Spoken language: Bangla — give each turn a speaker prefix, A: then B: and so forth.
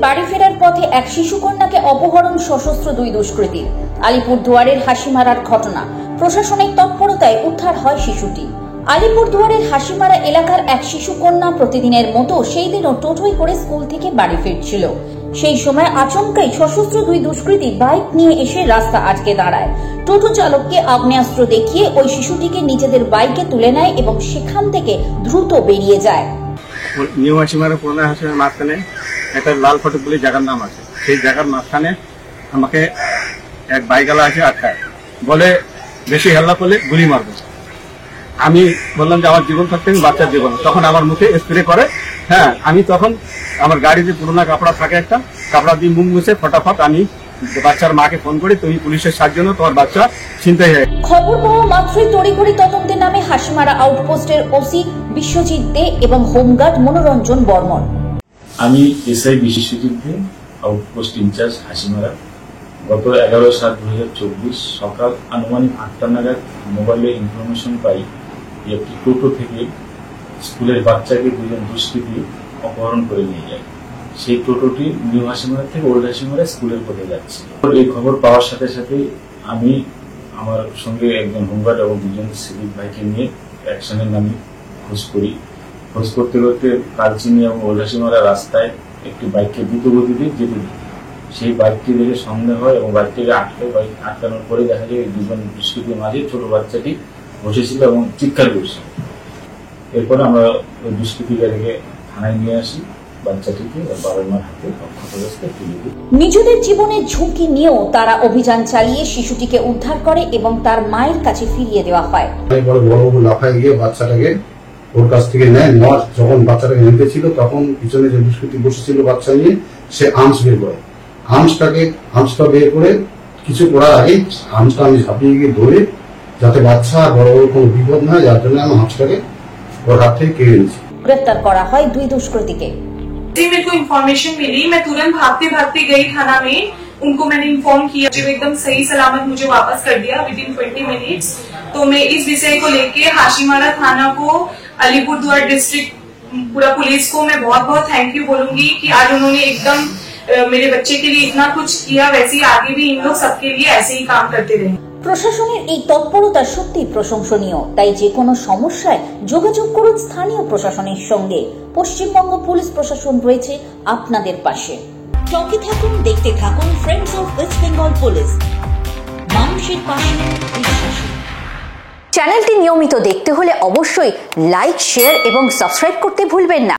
A: বাড়ি ফেরার পথে এক শিশুকন্যাকে অপহরণ সশস্ত্র দুই দুষ্কৃতীর। আলিপুরদুয়ারের হাসিমারার ঘটনা, প্রশাসনিক তৎপরতায় উদ্ধার হয় শিশুটি। আলিপুরদুয়ারের হাসিমারা এলাকার এক শিশুকন্যা প্রতিদিনের মতো সেই দিনও টোটোয় করে স্কুল থেকে বাড়ি ফিরছিল। সেই সময় আচমকাই সশস্ত্র দুই দুষ্কৃতী বাইক নিয়ে এসে রাস্তা আটকে দাঁড়ায়। টোটো চালককে আগ্নেয়াস্ত্র দেখিয়ে ওই শিশুটিকে নিজেদের বাইকে তুলে নেয় এবং সেখান থেকে দ্রুত বেরিয়ে যায়।
B: নিউ হাসিমারা পুরোনো হাসিমারার মাঝখানে একটা লাল ফটক বলে জায়গার নাম আছে, সেই জায়গার মাঝখানে আমাকে এক বাইকওয়ালা আছে আটকায়, বলে বেশি হাল্লা করলে গুলি মারবে। আমি বললাম যে আমার জীবন থাকতে আমি বাচ্চার জীবন, তখন আমার মুখে স্প্রে করে। হ্যাঁ, আমি তখন আমার গাড়িতে পুরোনো কাপড়া থাকে, একটা কাপড়া দিয়ে মুখ মুছে ফটাফট আমি বাচ্চার মাকে ফোন করি, তুমি পুলিশের সাহায্য নাও, তোমার বাচ্চা ছিনতাই হয়ে।
A: খবর পাওয়া মাত্রই তড়িঘড়ি তদন্তে নামে হাসিমারা আউটপোস্টের ওসি বিশ্বজিৎ দে এবং হোমগার্ড মনোরঞ্জন বর্মন।
C: আমি এসআই বিশ্বজিৎ দে, আউটপোস্ট ইনচার্জ হাসিমারা। গত 11/7/2024 সকাল আনুমানিক 8টা নাগাদ মোবাইলে ইনফরমেশন পাই যে একটি টোটো থেকে স্কুলের বাচ্চাকে দুজন দুষ্কৃতী অপহরণ করে নিয়ে যায়। সেই টোটোটি নিউ হাসিমারা থেকে ওল্ড হাসিমারা স্কুলের পথে যাচ্ছে। এই খবর পাওয়ার সাথে সাথে আমি আমার সঙ্গে একজন হোমগার্ড এবং দুজন সিভিক ভাইকে নিয়ে অ্যাকশনে নামি খোঁজ করি। খোঁজ করতে করতে কালচিনি এবং ওল্ড হাসিমারা রাস্তায় একটি বাইককে দ্রুত গতিতে যেতে দিই। সেই বাইকটি দেখে সন্দেহ হয় এবং বাইকটিকে বাইক আটকানোর পরে দেখা যায় দুজন দুষ্কৃতীর মাঝে ছোট বাচ্চাটি বসেছিল এবং চিৎকার করছিল। এরপরে আমরা ওই দুষ্কৃতিকারীকে থানায় নিয়ে আসি, বাচ্চাটিকে বাবার মার হাতে অক্ষত অবস্থায় তুলে দিই।
A: নিজেদের জীবনের ঝুঁকি নিয়েও তারা অভিযান চালিয়ে শিশুটিকে উদ্ধার করে এবং তার মায়ের কাছে ফিরিয়ে দেওয়া হয়।
D: বড় লাফায় গিয়ে বাচ্চাটাকে ওর কাছ থেকে নেয়। যখন বাচ্চাটাকে নিতে ছিল তখন পিছনে যে দুষ্কৃতী বসেছিল বাচ্চা নিয়ে, সে আর্মস বের করে, আর্মসটা বের করে কিছু করার আগে আর্মসটা আমি ঝাঁপিয়ে গিয়ে ধরে, যাতে বাচ্চা বড় কোনো বিপদ না হয়, যার জন্য আমি আর্মসটাকে ওর হাত থেকে কেড়ে নিয়েছি।
A: গ্রেফতার করা হয় দুই দুষ্কৃতীকে।
E: मेरे को इन्फॉर्मेशन मिली, मैं तुरंत भागते भागते गई थाना में, उनको मैंने इन्फॉर्म किया, जो एकदम सही सलामत मुझे वापस कर दिया विदिन 20 मिनट्स। तो मैं इस विषय को लेके हाशीमारा थाना को, अलीपुरदुआर डिस्ट्रिक्ट पूरा पुलिस को मैं बहुत बहुत थैंक यू बोलूंगी कि आज उन्होंने एकदम मेरे बच्चे के लिए इतना कुछ किया। वैसे ही आगे भी इन लोग सबके लिए ऐसे ही काम करते रहे।
A: প্রশাসনের এই তৎপরতা সত্যি প্রশংসনীয়। তাই যে কোনো সমস্যায় যোগাযোগ করুন স্থানীয় প্রশাসনের সঙ্গে। পশ্চিমবঙ্গ পুলিশ প্রশাসন রয়েছে আপনাদের পাশে। সঙ্গে থাকুন, দেখতে থাকুন friends of West Bengal police, মানুষের পাশে বিশ্বাসী। চ্যানেলটি নিয়মিত দেখতে হলে অবশ্যই লাইক, শেয়ার এবং সাবস্ক্রাইব করতে ভুলবেন না।